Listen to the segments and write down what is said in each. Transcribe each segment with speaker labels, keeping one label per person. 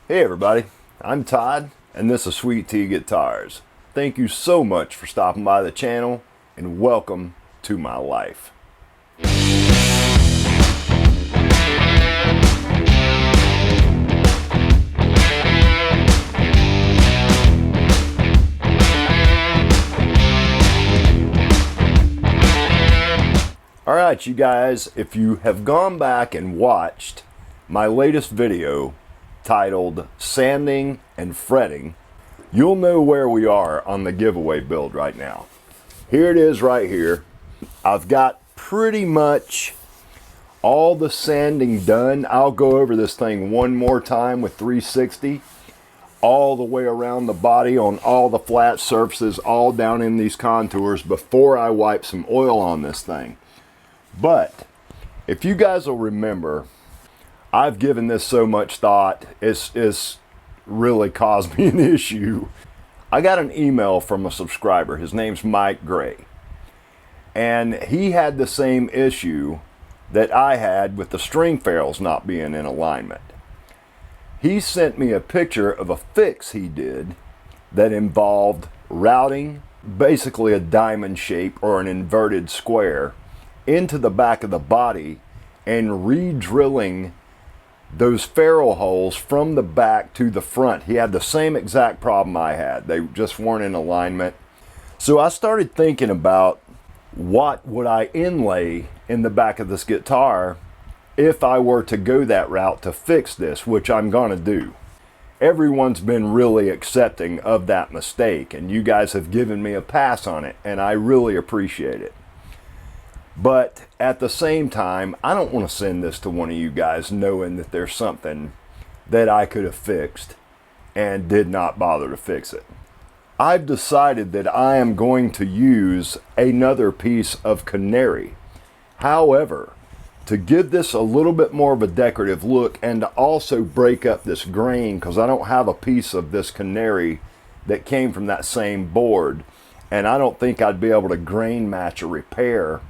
Speaker 1: Hey everybody, I'm Todd and this is Sweet Tea Guitars. Thank you so much for stopping by the channel and welcome to my life. Alright you guys, if you have gone back and watched my latest video titled Sanding and Fretting, you'll know where we are on the giveaway build right now. Here it is right here. I've got pretty much all the sanding done. I'll go over this thing one more time with 360 all the way around the body on all the flat surfaces, all down in these contours before I wipe some oil on this thing. But if you guys will remember, I've given this so much thought, it's really caused me an issue. I got an email from a subscriber. His name's Mike Gray. And he had the same issue that I had with the string ferrules not being in alignment. He sent me a picture of a fix he did that involved routing basically a diamond shape or an inverted square into the back of the body and re-drilling those ferrule holes from the back to the front. He had the same exact problem I had. They just weren't in alignment. So I started thinking about what would I inlay in the back of this guitar if I were to go that route to fix this, which I'm gonna do. Everyone's been really accepting of that mistake and you guys have given me a pass on it and I really appreciate it. But at the same time, I don't want to send this to one of you guys knowing that there's something that I could have fixed and did not bother to fix it. I've decided that I am going to use another piece of canary. However, to give this a little bit more of a decorative look and to also break up this grain, because I don't have a piece of this canary that came from that same board, and I don't think I'd be able to grain match a repair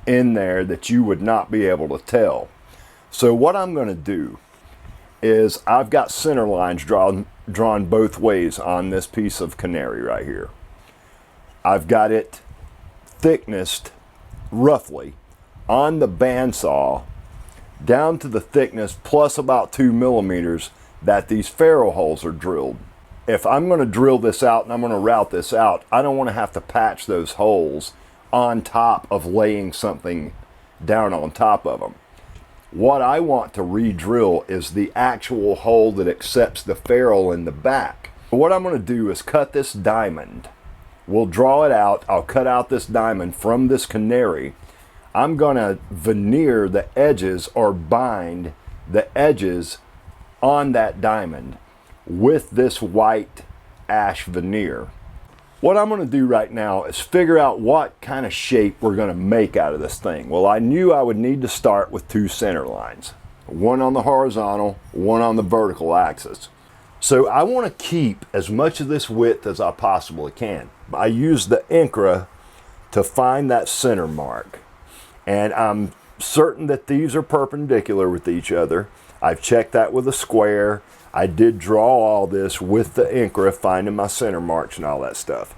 Speaker 1: in there that you would not be able to tell. So what I'm going to do is I've got center lines drawn both ways on this piece of canary right here. I've got it thicknessed roughly on the bandsaw down to the thickness plus about 2 millimeters that these ferrule holes are drilled. If I'm going to drill this out and I'm going to route this out, I don't want to have to patch those holes on top of laying something down on top of them. What I want to re-drill is the actual hole that accepts the ferrule in the back. What I'm going to do is cut this diamond. We'll draw it out. I'll cut out this diamond from this canary. I'm going to veneer the edges or bind the edges on that diamond with this white ash veneer. What I'm going to do right now is figure out what kind of shape we're going to make out of this thing. Well, I knew I would need to start with 2 center lines, one on the horizontal, one on the vertical axis. So I want to keep as much of this width as I possibly can. I use the Incra to find that center mark, and I'm certain that these are perpendicular with each other. I've checked that with a square. I did draw all this with the Incra, finding my center marks and all that stuff.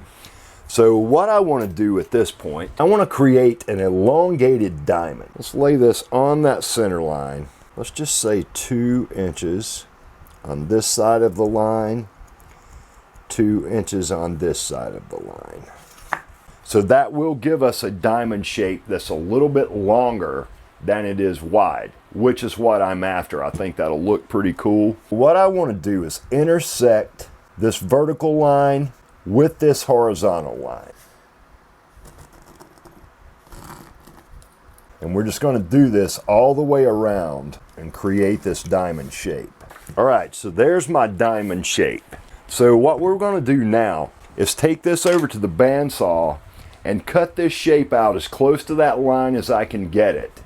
Speaker 1: So what I want to do at this point, I want to create an elongated diamond. Let's lay this on that center line. Let's just say 2 inches on this side of the line, 2 inches on this side of the line. So that will give us a diamond shape that's a little bit longer than it is wide, which is what I'm after. I think that'll look pretty cool. What I want to do is intersect this vertical line with this horizontal line. And we're just going to do this all the way around and create this diamond shape. All right, so there's my diamond shape. So what we're going to do now is take this over to the bandsaw and cut this shape out as close to that line as I can get it.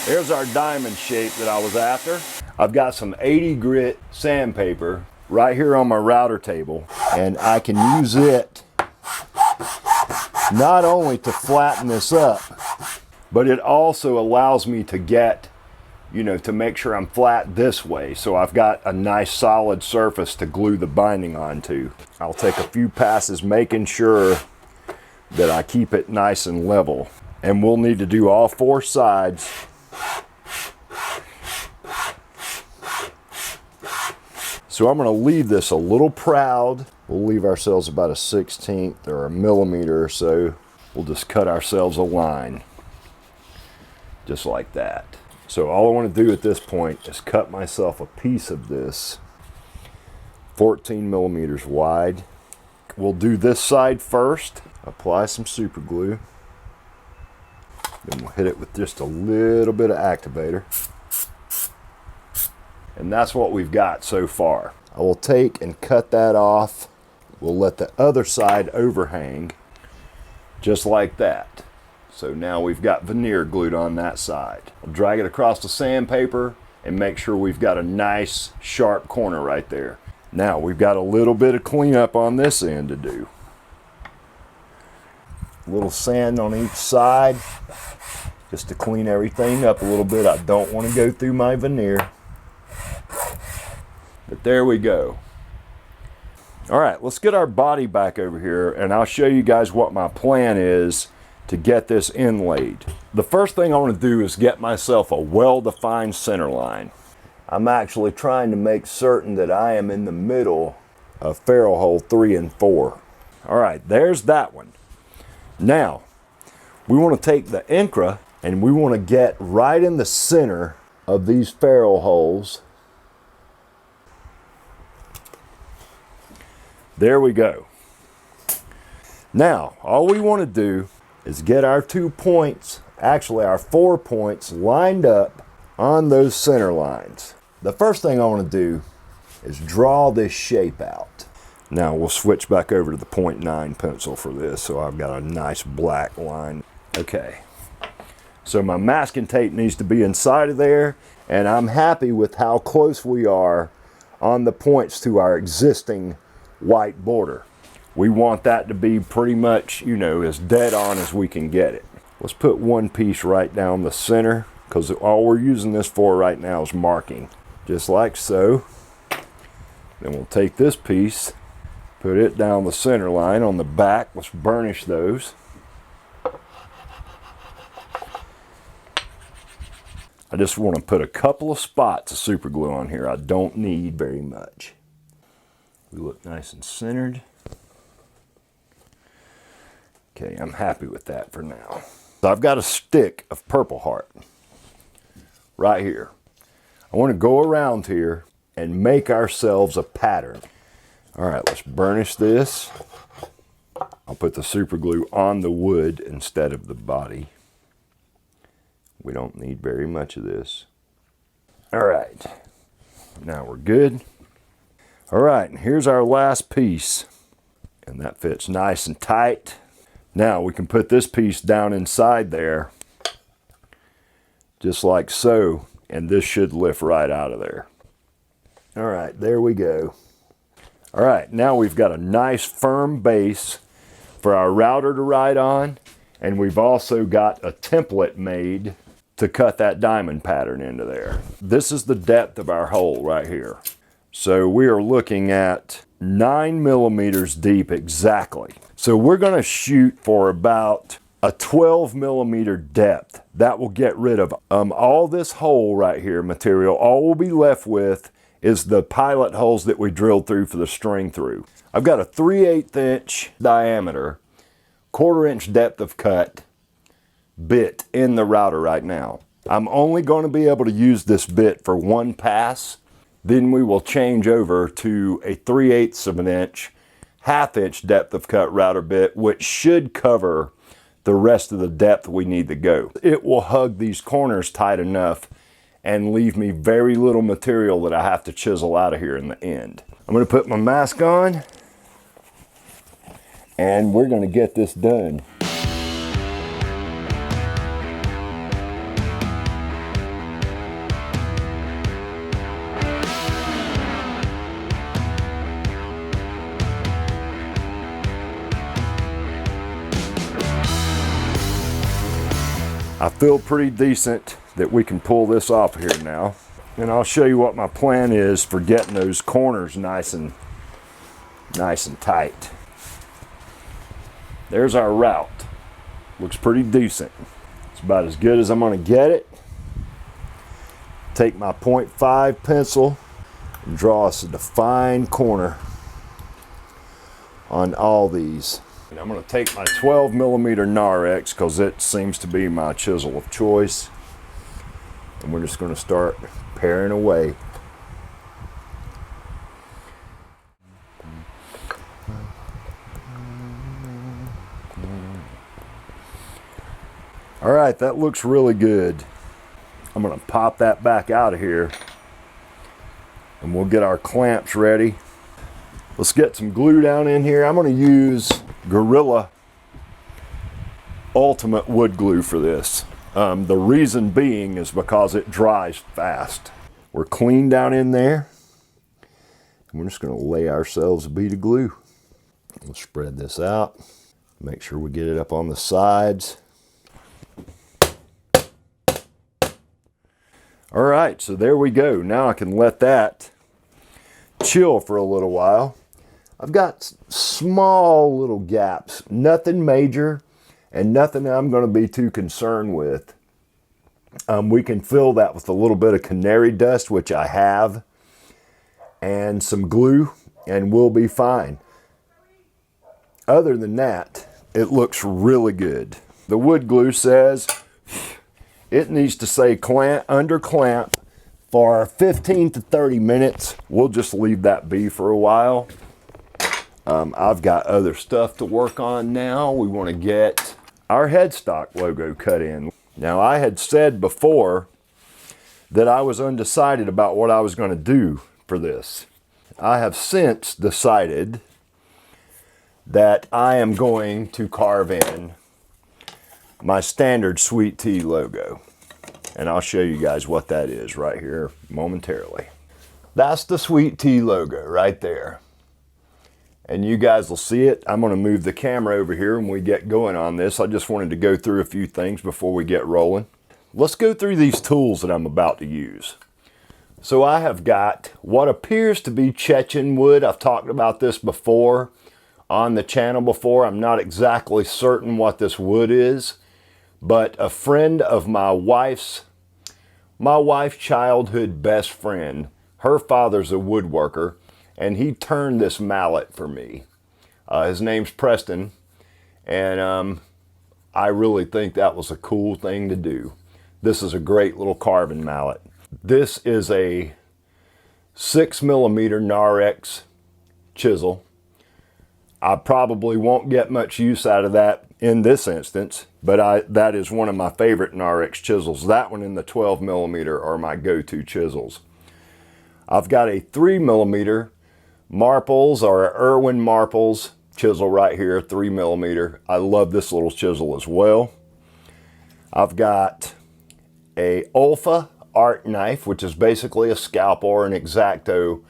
Speaker 1: There's our diamond shape that I was after. I've got some 80 grit sandpaper right here on my router table, and I can use it not only to flatten this up, but it also allows me to get, to make sure I'm flat this way, so I've got a nice solid surface to glue the binding onto. I'll take a few passes making sure that I keep it nice and level. And we'll need to do all 4 sides. So I'm going to leave this a little proud. We'll leave ourselves about a 1/16 or a millimeter or so. We'll just cut ourselves a line. Just like that. So all I want to do at this point is cut myself a piece of this 14 millimeters wide. We'll do this side first. Apply some super glue. Then we'll hit it with just a little bit of activator. And that's what we've got so far. I will take and cut that off. We'll let the other side overhang, just like that. So now we've got veneer glued on that side. I'll drag it across the sandpaper and make sure we've got a nice sharp corner right there. Now we've got a little bit of cleanup on this end to do. A little sand on each side, just to clean everything up a little bit. I don't want to go through my veneer. But there we go. All right, let's get our body back over here and I'll show you guys what my plan is to get this inlaid. The first thing I want to do is get myself a well-defined center line. I'm actually trying to make certain that I am in the middle of ferrule hole 3 and 4. All right, there's that one. Now, we want to take the Incra and we want to get right in the center of these ferrule holes. There we go. Now, all we want to do is get our 2 points, actually our 4 points, lined up on those center lines. The first thing I want to do is draw this shape out. Now we'll switch back over to the 0.9 pencil for this, so I've got a nice black line. Okay, so my masking tape needs to be inside of there, and I'm happy with how close we are on the points to our existing white border. We want that to be pretty much, as dead on as we can get it. Let's put one piece right down the center, because all we're using this for right now is marking. Just like so. Then we'll take this piece, put it down the center line on the back. Let's burnish those. I just want to put a couple of spots of super glue on here. I don't need very much. We look nice and centered. Okay, I'm happy with that for now. So I've got a stick of Purple Heart right here. I want to go around here and make ourselves a pattern. All right, let's burnish this. I'll put the super glue on the wood instead of the body. We don't need very much of this. All right, now we're good. All right, and here's our last piece. And that fits nice and tight. Now we can put this piece down inside there, just like so, and this should lift right out of there. All right, there we go. All right, now we've got a nice firm base for our router to ride on, and we've also got a template made to cut that diamond pattern into there. This is the depth of our hole right here. So we are looking at 9 millimeters deep exactly. So we're gonna shoot for about a 12 millimeter depth. That will get rid of all this hole right here material. All we'll be left with is the pilot holes that we drilled through for the string through. I've got a 3/8 inch diameter, 1/4 inch depth of cut bit in the router right now. I'm only going to be able to use this bit for one pass. Then we will change over to a 3/8 of an inch, 1/2 inch depth of cut router bit, which should cover the rest of the depth we need to go. It will hug these corners tight enough and leave me very little material that I have to chisel out of here in the end. I'm going to put my mask on and we're going to get this done. I feel pretty decent that we can pull this off here now. And I'll show you what my plan is for getting those corners nice and tight. There's our route. Looks pretty decent. It's about as good as I'm going to get it. Take my 0.5 pencil and draw us a defined corner on all these. And I'm going to take my 12mm Narex because it seems to be my chisel of choice. And we're just going to start paring away. All right, that looks really good. I'm going to pop that back out of here and we'll get our clamps ready. Let's get some glue down in here. I'm going to use Gorilla Ultimate wood glue for this. The reason being is because it dries fast. We're clean down in there. And we're just going to lay ourselves a bead of glue. We'll spread this out. Make sure we get it up on the sides. All right, so there we go. Now I can let that chill for a little while. I've got small little gaps, nothing major and nothing that I'm going to be too concerned with. We can fill that with a little bit of canary dust, which I have, and some glue, and we'll be fine. Other than that, it looks really good. The wood glue says it needs to say clamp, under clamp for 15 to 30 minutes. We'll just leave that be for a while. I've got other stuff to work on now. We want to get our headstock logo cut in. Now, I had said before that I was undecided about what I was going to do for this. I have since decided that I am going to carve in my standard Sweet Tea logo. And I'll show you guys what that is right here momentarily. That's the Sweet Tea logo right there. And you guys will see it. I'm going to move the camera over here when we get going on this. I just wanted to go through a few things before we get rolling. Let's go through these tools that I'm about to use. So I have got what appears to be Chechen wood. I've talked about this before on the channel before. I'm not exactly certain what this wood is, but a friend of my wife's childhood best friend, her father's a woodworker, and he turned this mallet for me. His name's Preston, and I really think that was a cool thing to do. This is a great little carving mallet. This is a 6mm Narex chisel. I probably won't get much use out of that in this instance, but that is one of my favorite Narex chisels. That one and the 12mm are my go-to chisels. I've got a 3mm Marples or Irwin Marples chisel right here, 3mm. I love this little chisel as well. I've got a Olfa art knife, which is basically a scalpel or an X-Acto.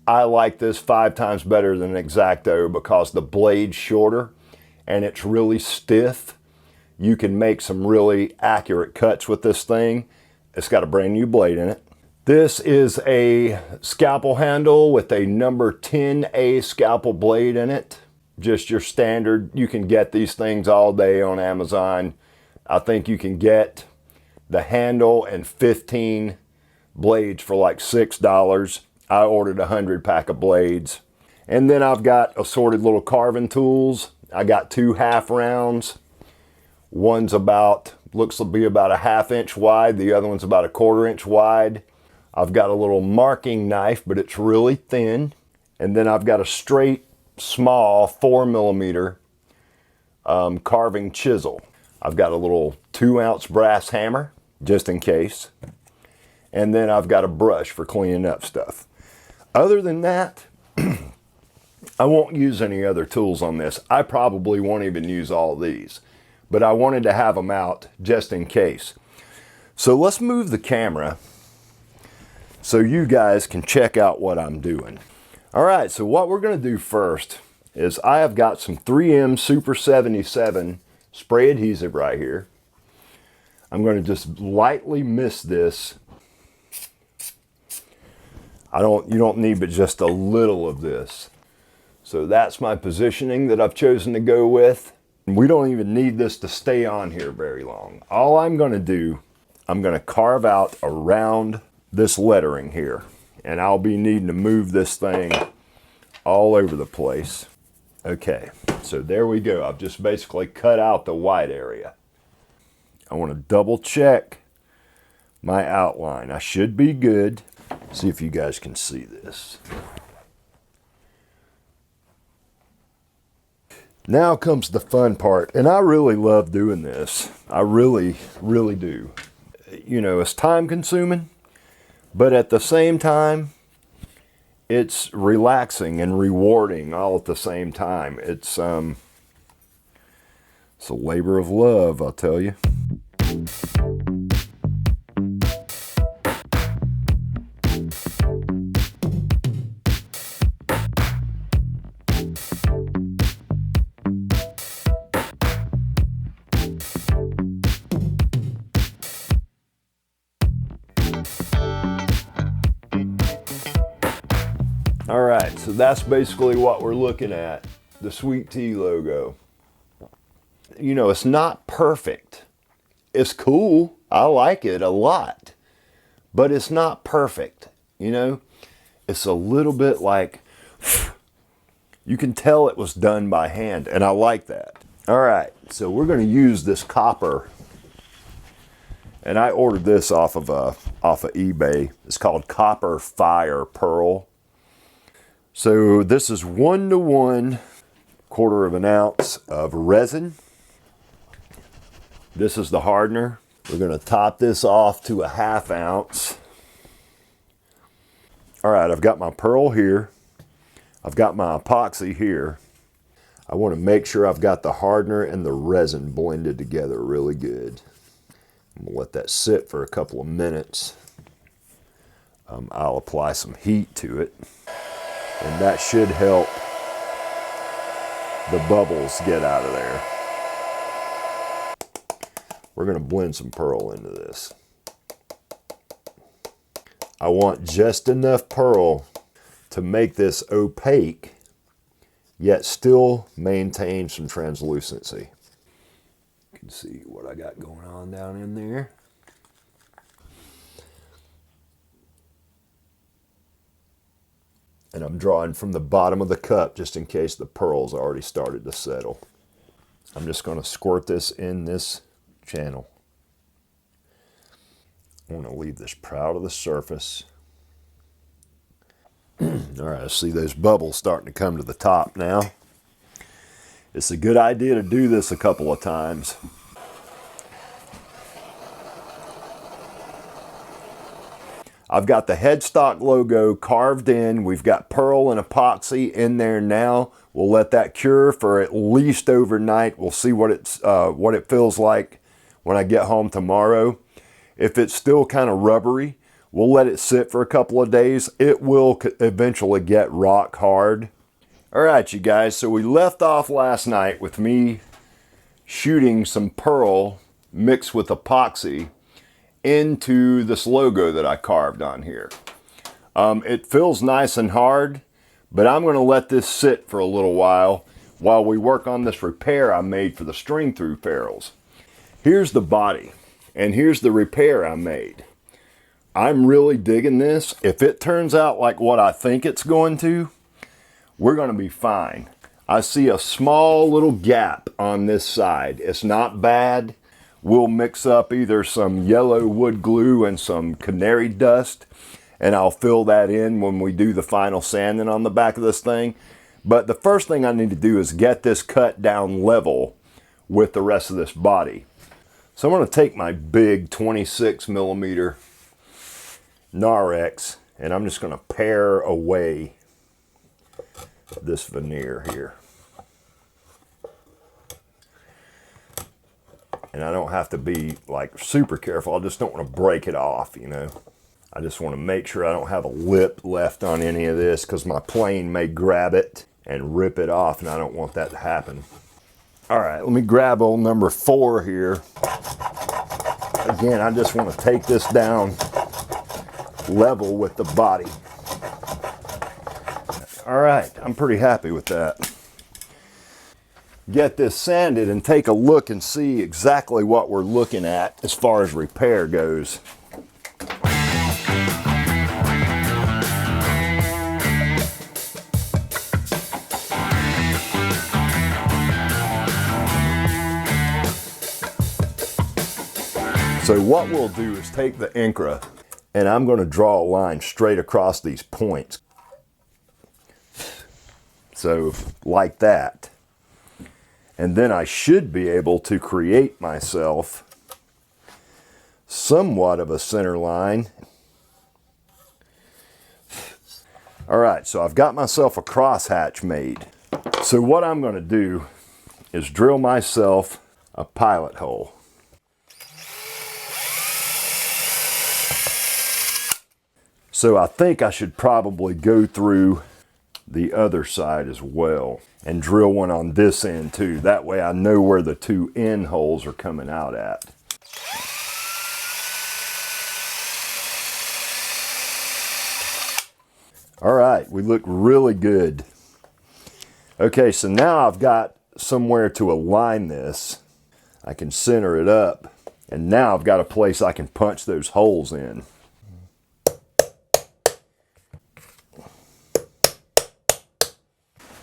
Speaker 1: I like this 5 times better than an X-Acto because the blade's shorter and it's really stiff. You can make some really accurate cuts with this thing. It's got a brand new blade in it. This is a scalpel handle with a number 10A scalpel blade in it. Just your standard. You can get these things all day on Amazon. I think you can get the handle and 15 blades for like $6. I ordered 100 pack of blades. And then I've got assorted little carving tools. I got 2 half rounds. One's looks to be about a 1/2 inch wide. The other one's about a 1/4 inch wide. I've got a little marking knife, but it's really thin. And then I've got a straight, small 4mm carving chisel. I've got a little 2-ounce brass hammer, just in case. And then I've got a brush for cleaning up stuff. Other than that, I won't use any other tools on this. I probably won't even use all these, but I wanted to have them out just in case. So let's move the camera so you guys can check out what I'm doing. All right, so what we're gonna do first is I have got some 3M Super 77 spray adhesive right here. I'm going to just lightly mist this. You don't need but just a little of this. So that's my positioning that I've chosen to go with. We don't even need this to stay on here very long. All I'm going to do, I'm going to carve out around this lettering here. And I'll be needing to move this thing all over the place. Okay, so there we go. I've just basically cut out the white area. I want to double check my outline. I should be good. See if you guys can see this. Now comes the fun part, and I really love doing this. I really, really do. You know, it's time consuming, but at the same time, it's relaxing and rewarding all at the same time. It's a labor of love, I'll tell you. All right, so that's basically what we're looking at, the Sweet Tea logo. You know, it's not perfect. It's cool. I like it a lot, but it's not perfect. You know, it's a little bit like, you can tell it was done by hand, and I like that. All right, so we're going to use this copper, and I ordered this off of eBay. It's called Copper Fire Pearl. So this is 1:1, 1/4 of an ounce of resin. This is the hardener. We're going to top this off to a 1/2 ounce. All right, I've got my pearl here. I've got my epoxy here. I want to make sure I've got the hardener and the resin blended together really good. I'm going to let that sit for a couple of minutes. I'll apply some heat to it. And that should help the bubbles get out of there. We're going to blend some pearl into this. I want just enough pearl to make this opaque, yet still maintain some translucency. You can see what I got going on down in there. And I'm drawing from the bottom of the cup just in case the pearl's already started to settle. I'm just going to squirt this in this channel. I want to leave this proud of the surface. All right, I see those bubbles starting to come to the top now. It's a good idea to do this a couple of times. I've got the headstock logo carved in. We've got pearl and epoxy in there now. We'll let that cure for at least overnight. We'll see what it feels like when I get home tomorrow. If it's still kind of rubbery, we'll let it sit for a couple of days. It will eventually get rock hard. All right, you guys, so we left off last night with me shooting some pearl mixed with epoxy into this logo that I carved on here. It feels nice and hard, but I'm going to let this sit for a little while we work on this repair I made for the string through ferrules. Here's the body, and here's the repair I made. I'm really digging this. If it turns out like what I think it's going to, we're going to be fine. I see a small little gap on this side. It's not bad. We'll mix up either some yellow wood glue and some canary dust, and I'll fill that in when we do the final sanding on the back of this thing. But the first thing I need to do is get this cut down level with the rest of this body. So I'm going to take my big 26mm Narex, and I'm just going to pare away this veneer here. And I don't have to be like super careful. I just don't want to break it off, you know. I just want to make sure I don't have a lip left on any of this, because my plane may grab it and rip it off, and I don't want that to happen. All right, let me grab old number 4 here. Again, I just want to take this down level with the body. All right, I'm pretty happy with that. Get this sanded and take a look and see exactly what we're looking at as far as repair goes. So what we'll do is take the Incra and I'm going to draw a line straight across these points. So like that. And then I should be able to create myself somewhat of a center line. All right, so I've got myself a crosshatch made. So what I'm going to do is drill myself a pilot hole. So I think I should probably go through the other side as well and drill one on this end too. That way I know where the two end holes are coming out at. All right, we look really good. Okay, so now I've got somewhere to align this. I can center it up, and now I've got a place I can punch those holes in.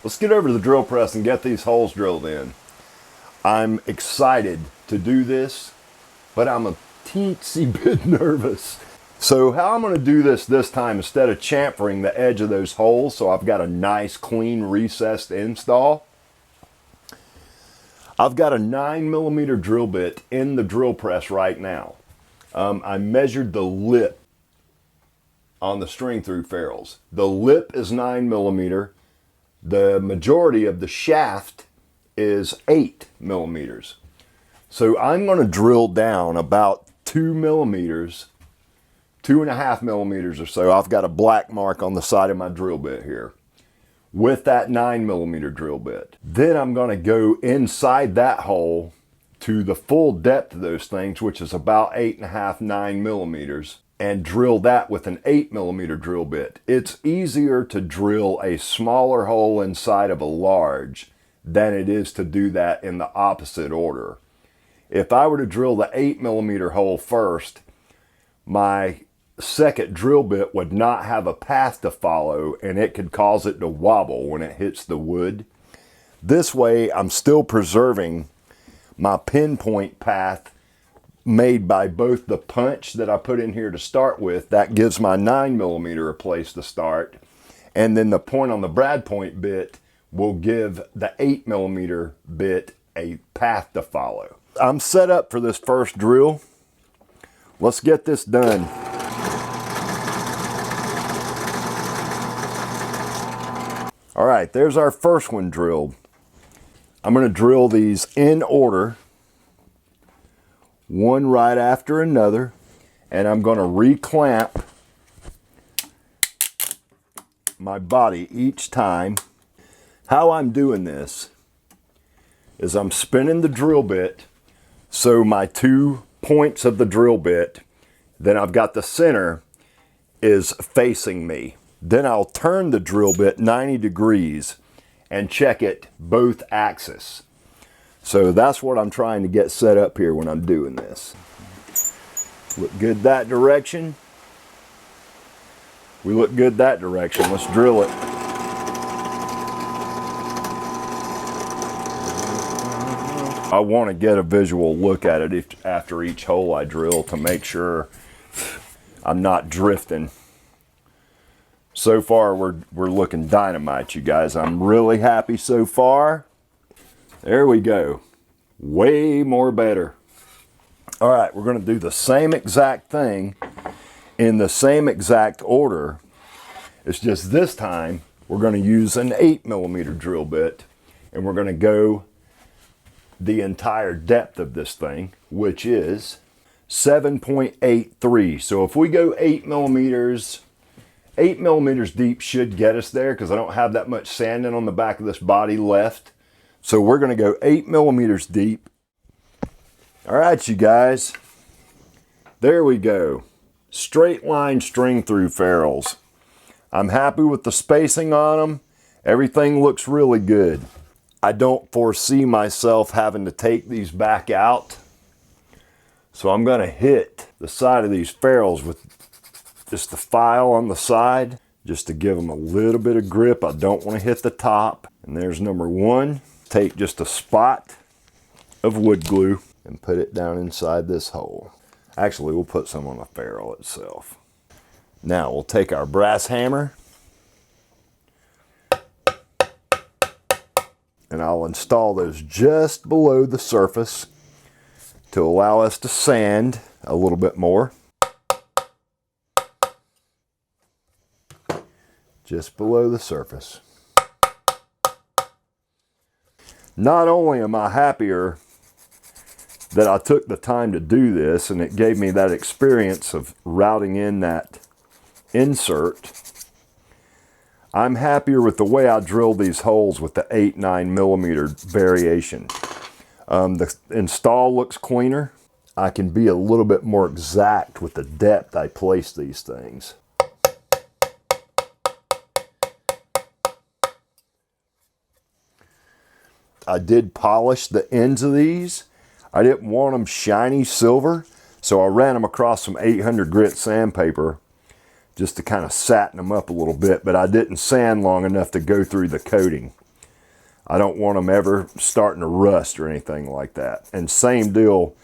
Speaker 1: Let's get over to the drill press and get these holes drilled in. I'm excited to do this, but I'm a teensy bit nervous. So how I'm going to do this time, instead of chamfering the edge of those holes so I've got a nice clean recessed install, I've got a 9mm drill bit in the drill press right now. I measured the lip on the string through ferrules. The lip is 9mm. The majority of the shaft is 8mm. So I'm going to drill down about 2mm, 2.5mm or so. I've got a black mark on the side of my drill bit here with that 9mm drill bit. Then I'm going to go inside that hole to the full depth of those things, which is about 8.5, 9mm. And drill that with an 8mm drill bit. It's easier to drill a smaller hole inside of a large than it is to do that in the opposite order. If I were to drill the 8mm hole first, my second drill bit would not have a path to follow and it could cause it to wobble when it hits the wood. This way I'm still preserving my pinpoint path made by both the punch that I put in here to start with. That gives my 9mm a place to start, and then the point on the brad point bit will give the 8mm bit a path to follow. I'm set up for this first drill. Let's get this done. All right, there's our first one drilled. I'm going to drill these in order, one right after another, and I'm going to reclamp my body each time. How I'm doing this is I'm spinning the drill bit so my 2 points of the drill bit, then I've got the center is facing me. Then I'll turn the drill bit 90 degrees and check it both axes. So that's what I'm trying to get set up here when I'm doing this. Look good that direction. We look good that direction. Let's drill it. I want to get a visual look at it after each hole I drill to make sure I'm not drifting. So far we're looking dynamite, you guys. I'm really happy so far. There we go. Way more better. All right, we're going to do the same exact thing in the same exact order. It's just this time we're going to use an 8mm drill bit, and we're going to go the entire depth of this thing, which is 7.83. So if we go 8mm, 8mm deep should get us there because I don't have that much sanding on the back of this body left. So we're going to go 8mm deep. All right, you guys. There we go. Straight line string through ferrules. I'm happy with the spacing on them. Everything looks really good. I don't foresee myself having to take these back out. So I'm going to hit the side of these ferrules with just the file on the side, just to give them a little bit of grip. I don't want to hit the top. And there's number one. Take just a spot of wood glue and put it down inside this hole. Actually, we'll put some on the ferrule itself. Now we'll take our brass hammer and I'll install those just below the surface to allow us to sand a little bit more. Just below the surface. Not only am I happier that I took the time to do this and it gave me that experience of routing in that insert, I'm happier with the way I drilled these holes with the 8-9 millimeter variation. The install looks cleaner. I can be a little bit more exact with the depth I place these things. I did polish the ends of these. I didn't want them shiny silver, so I ran them across some 800 grit sandpaper just to kind of satin them up a little bit, but I didn't sand long enough to go through the coating. I don't want them ever starting to rust or anything like that. And same deal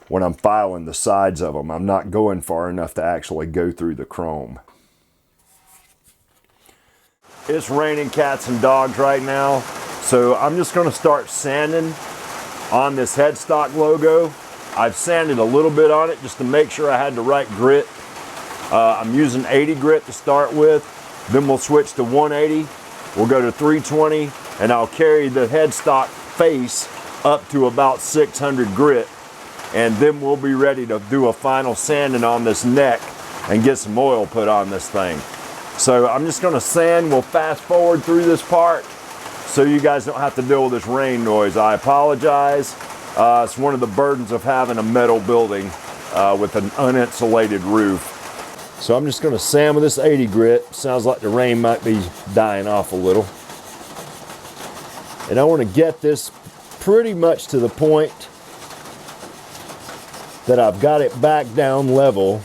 Speaker 1: when I'm filing the sides of them. I'm not going far enough to actually go through the chrome. It's raining cats and dogs right now, so I'm just going to start sanding on this headstock logo. I've sanded a little bit on it just to make sure I had the right grit. I'm using 80 grit to start with, then we'll switch to 180. We'll go to 320, and I'll carry the headstock face up to about 600 grit, and then we'll be ready to do a final sanding on this neck and get some oil put on this thing. So I'm just going to sand. We'll fast forward through this part so you guys don't have to deal with this rain noise. I apologize. It's one of the burdens of having a metal building with an uninsulated roof. So I'm just going to sand with this 80 grit. Sounds like the rain might be dying off a little. And I want to get this pretty much to the point that I've got it back down level.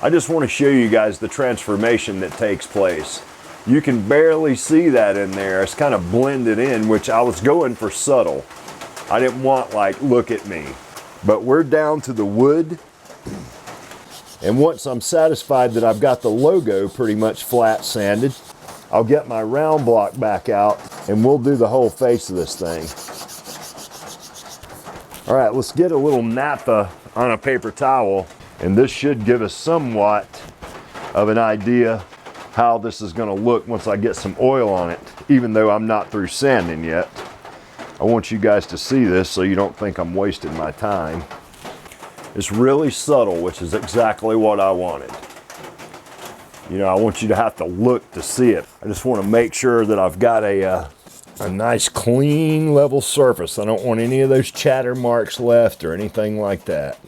Speaker 1: I just want to show you guys the transformation that takes place. You can barely see that in there. It's kind of blended in, which I was going for subtle. I didn't want like, look at me. But we're down to the wood. And once I'm satisfied that I've got the logo pretty much flat sanded, I'll get my round block back out and we'll do the whole face of this thing. All right, let's get a little naphtha on a paper towel, and this should give us somewhat of an idea how this is going to look once I get some oil on it, even though I'm not through sanding yet. I want you guys to see this so you don't think I'm wasting my time. It's really subtle, which is exactly what I wanted. You know, I want you to have to look to see it. I just want to make sure that I've got a nice clean level surface. I don't want any of those chatter marks left or anything like that.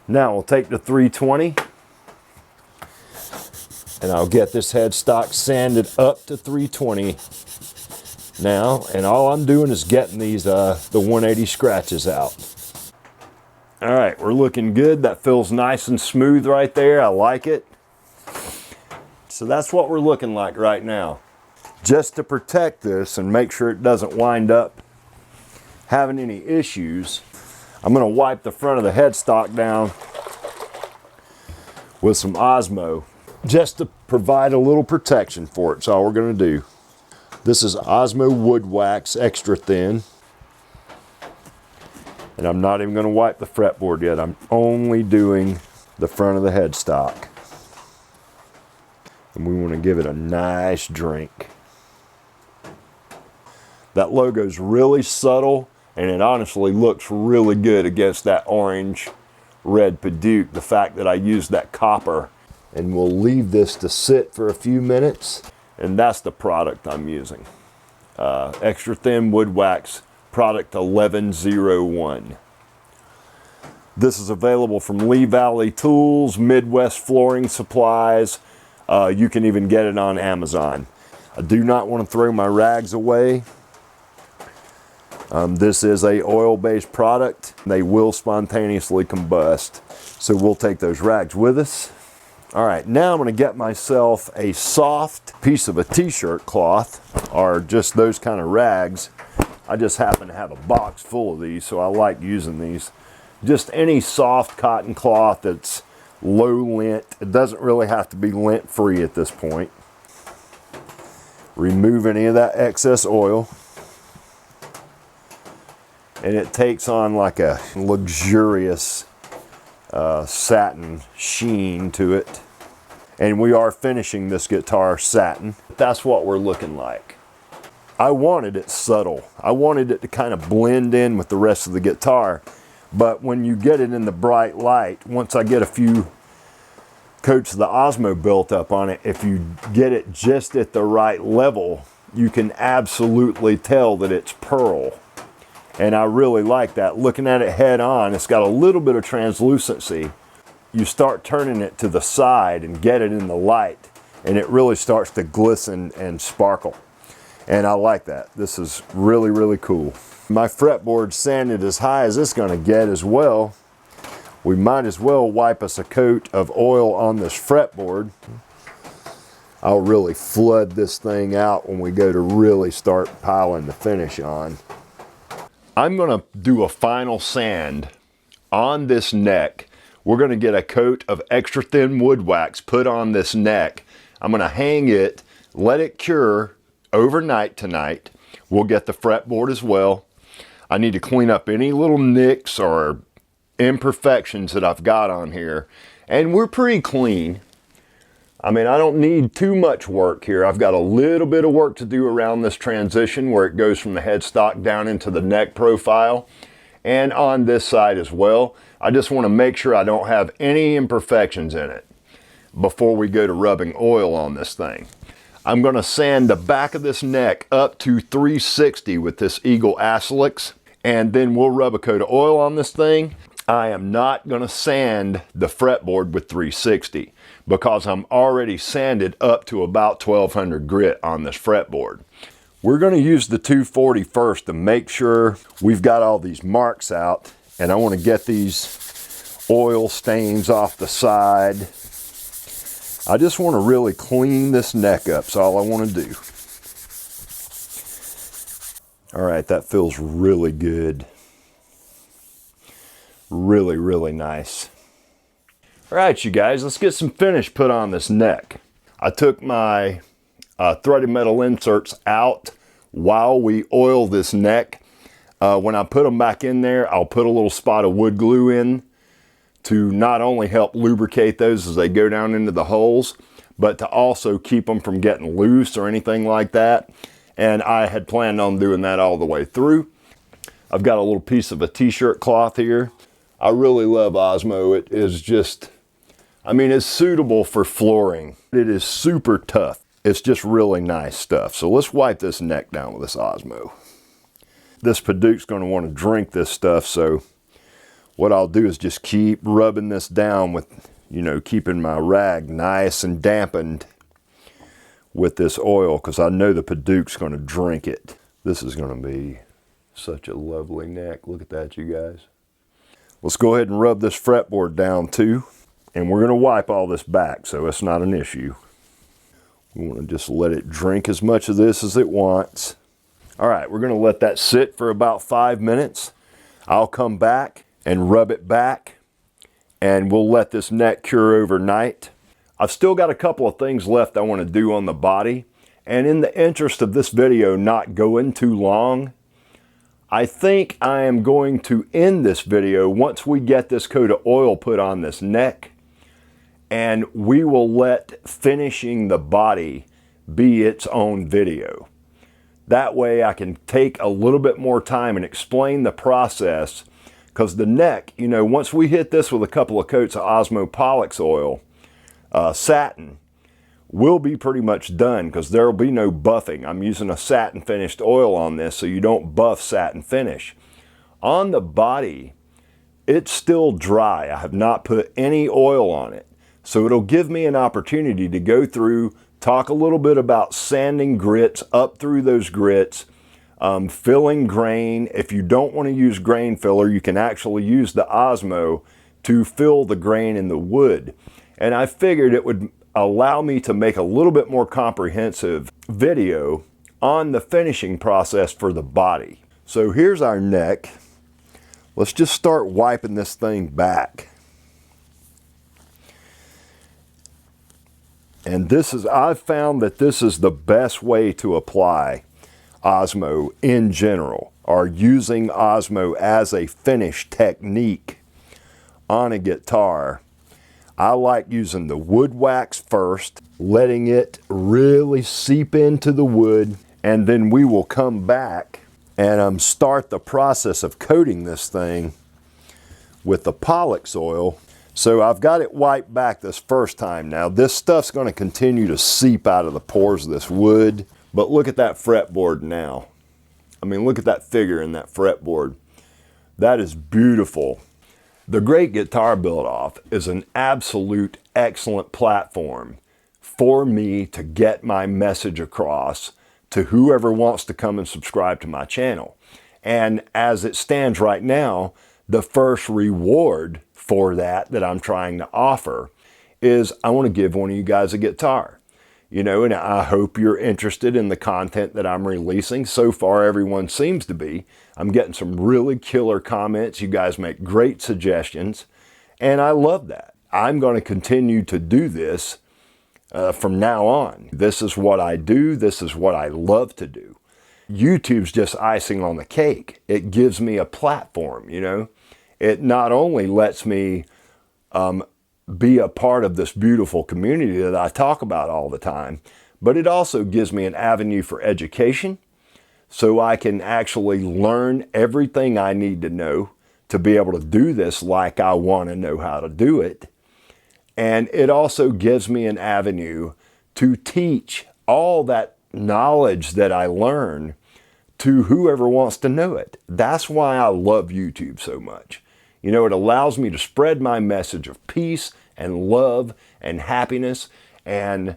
Speaker 1: Now we'll take the 320 and I'll get this headstock sanded up to 320 now, and all I'm doing is getting these the 180 scratches out. All right, we're looking good. That feels nice and smooth right there. I like it. So that's what we're looking like right now. Just to protect this and make sure it doesn't wind up having any issues, I'm going to wipe the front of the headstock down with some Osmo just to provide a little protection for it. That's all we're going to do. This is Osmo Wood Wax Extra Thin. And I'm not even going to wipe the fretboard yet. I'm only doing the front of the headstock. And we want to give it a nice drink. That logo's really subtle, and it honestly looks really good against that orange red Paduke. The fact that I used that copper. And we'll leave this to sit for a few minutes. And that's the product I'm using. Extra Thin Wood Wax, product 1101. This is available from Lee Valley Tools, Midwest Flooring Supplies. You can even get it on Amazon. I do not want to throw my rags away. This is a oil-based product. They will spontaneously combust. So we'll take those rags with us. All right, now I'm going to get myself a soft piece of a t-shirt cloth, or just those kind of rags. I just happen to have a box full of these, so I like using these. Just any soft cotton cloth that's low lint. It doesn't really have to be lint free at this point. Remove any of that excess oil. And it takes on like a luxurious satin sheen to it. And we are finishing this guitar satin. That's what we're looking like. I wanted it subtle. I wanted it to kind of blend in with the rest of the guitar. But when you get it in the bright light, once I get a few coats of the Osmo built up on it, if you get it just at the right level, you can absolutely tell that it's pearl. And I really like that. Looking at it head on, it's got a little bit of translucency. You start turning it to the side and get it in the light, and it really starts to glisten and sparkle. And I like that. This is really, really cool. My fretboard's sanded as high as it's gonna get as well. We might as well wipe us a coat of oil on this fretboard. I'll really flood this thing out when we go to really start piling the finish on. I'm gonna do a final sand on this neck. We're gonna get a coat of extra thin wood wax put on this neck. I'm gonna hang it, let it cure overnight tonight. We'll get the fretboard as well. I need to clean up any little nicks or imperfections that I've got on here. And we're pretty clean. I mean, I don't need too much work here. I've got a little bit of work to do around this transition where it goes from the headstock down into the neck profile, and on this side as well. I just want to make sure I don't have any imperfections in it before we go to rubbing oil on this thing. I'm going to sand the back of this neck up to 360 with this Eagle Acelix, and then we'll rub a coat of oil on this thing. I am not going to sand the fretboard with 360 because I'm already sanded up to about 1200 grit on this fretboard. We're going to use the 240 first to make sure we've got all these marks out, and I want to get these oil stains off the side. I just want to really clean this neck up. That's all I want to do. All right, that feels really good. Really, really nice. All right, you guys, let's get some finish put on this neck. I took my threaded metal inserts out while we oil this neck. When I put them back in there, I'll put a little spot of wood glue in to not only help lubricate those as they go down into the holes, but to also keep them from getting loose or anything like that. And I had planned on doing that all the way through. I've got a little piece of a t-shirt cloth here. I really love Osmo. It is just, I mean, it's suitable for flooring. It is super tough. It's just really nice stuff. So let's wipe this neck down with this Osmo. This Paduke's going to want to drink this stuff, so what I'll do is just keep rubbing this down with, you know, keeping my rag nice and dampened with this oil, because I know the Paduke's going to drink it. This is going to be such a lovely neck. Look at that, you guys. Let's go ahead and rub this fretboard down too, and we're going to wipe all this back, so it's not an issue. We want to just let it drink as much of this as it wants. All right, we're going to let that sit for about 5 minutes. I'll come back and rub it back, and we'll let this neck cure overnight. I've still got a couple of things left I want to do on the body, and in the interest of this video not going too long, I think I am going to end this video once we get this coat of oil put on this neck, and we will let finishing the body be its own video. That way I can take a little bit more time and explain the process, because the neck, you know, once we hit this with a couple of coats of Osmo Pollux oil, satin, we'll be pretty much done, because there will be no buffing. I'm using a satin finished oil on this, so you don't buff satin finish. On the body, It's still dry. I have not put any oil on it. So it'll give me an opportunity to go through, talk a little bit about sanding grits up through those grits, filling grain. If you don't want to use grain filler, you can actually use the Osmo to fill the grain in the wood. And I figured it would allow me to make a little bit more comprehensive video on the finishing process for the body. So here's our neck. Let's just start wiping this thing back. And I've found that this is the best way to apply Osmo in general, or using Osmo as a finish technique on a guitar. I like using the wood wax first, letting it really seep into the wood, and then we will come back and start the process of coating this thing with the Pollux oil. So I've got it wiped back this first time. Now this stuff's going to continue to seep out of the pores of this wood, but look at that fretboard now. I mean, look at that figure in that fretboard. That is beautiful. The Great Guitar Build-Off is an absolute excellent platform for me to get my message across to whoever wants to come and subscribe to my channel. And as it stands right now, the first reward for that I'm trying to offer is I want to give one of you guys a guitar. You know, and I hope you're interested in the content that I'm releasing. So far, everyone seems to be. I'm getting some really killer comments. You guys make great suggestions, and I love that. I'm going to continue to do this from now on. This is what I do. This is what I love to do. YouTube's just icing on the cake. It gives me a platform, you know. It not only lets me be a part of this beautiful community that I talk about all the time, but it also gives me an avenue for education, so I can actually learn everything I need to know to be able to do this like I want to know how to do it. And it also gives me an avenue to teach all that knowledge that I learn to whoever wants to know it. That's why I love YouTube so much. You know, it allows me to spread my message of peace and love and happiness and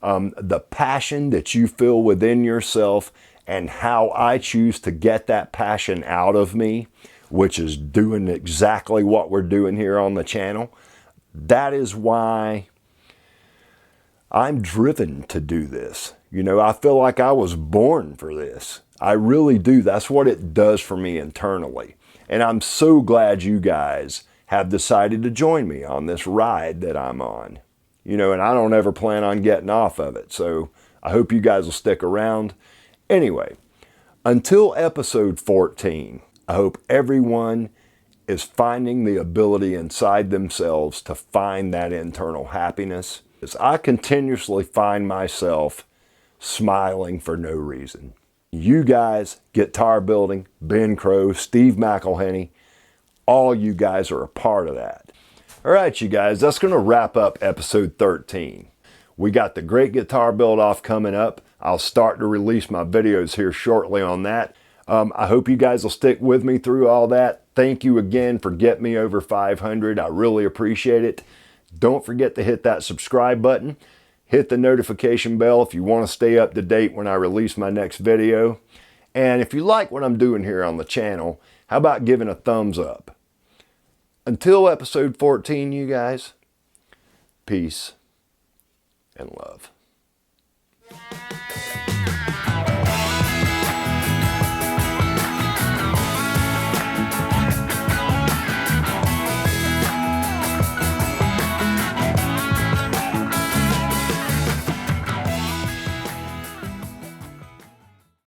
Speaker 1: the passion that you feel within yourself, and how I choose to get that passion out of me, which is doing exactly what we're doing here on the channel. That is why I'm driven to do this. You know, I feel like I was born for this. I really do. That's what it does for me internally. And I'm so glad you guys have decided to join me on this ride that I'm on. You know, and I don't ever plan on getting off of it. So I hope you guys will stick around. Anyway, until episode 14, I hope everyone is finding the ability inside themselves to find that internal happiness. As I continuously find myself smiling for no reason. You guys, guitar building, Ben Crow, Steve McElhenney, all you guys are a part of that. All right, you guys, that's going to wrap up episode 13. We got the Great Guitar Build-Off coming up. I'll start to release my videos here shortly on that. I hope you guys will stick with me through all that. Thank you again for getting me over 500. I really appreciate it. Don't forget to hit that subscribe button. Hit the notification bell if you want to stay up to date when I release my next video. And if you like what I'm doing here on the channel, how about giving a thumbs up? Until episode 14, you guys, peace and love.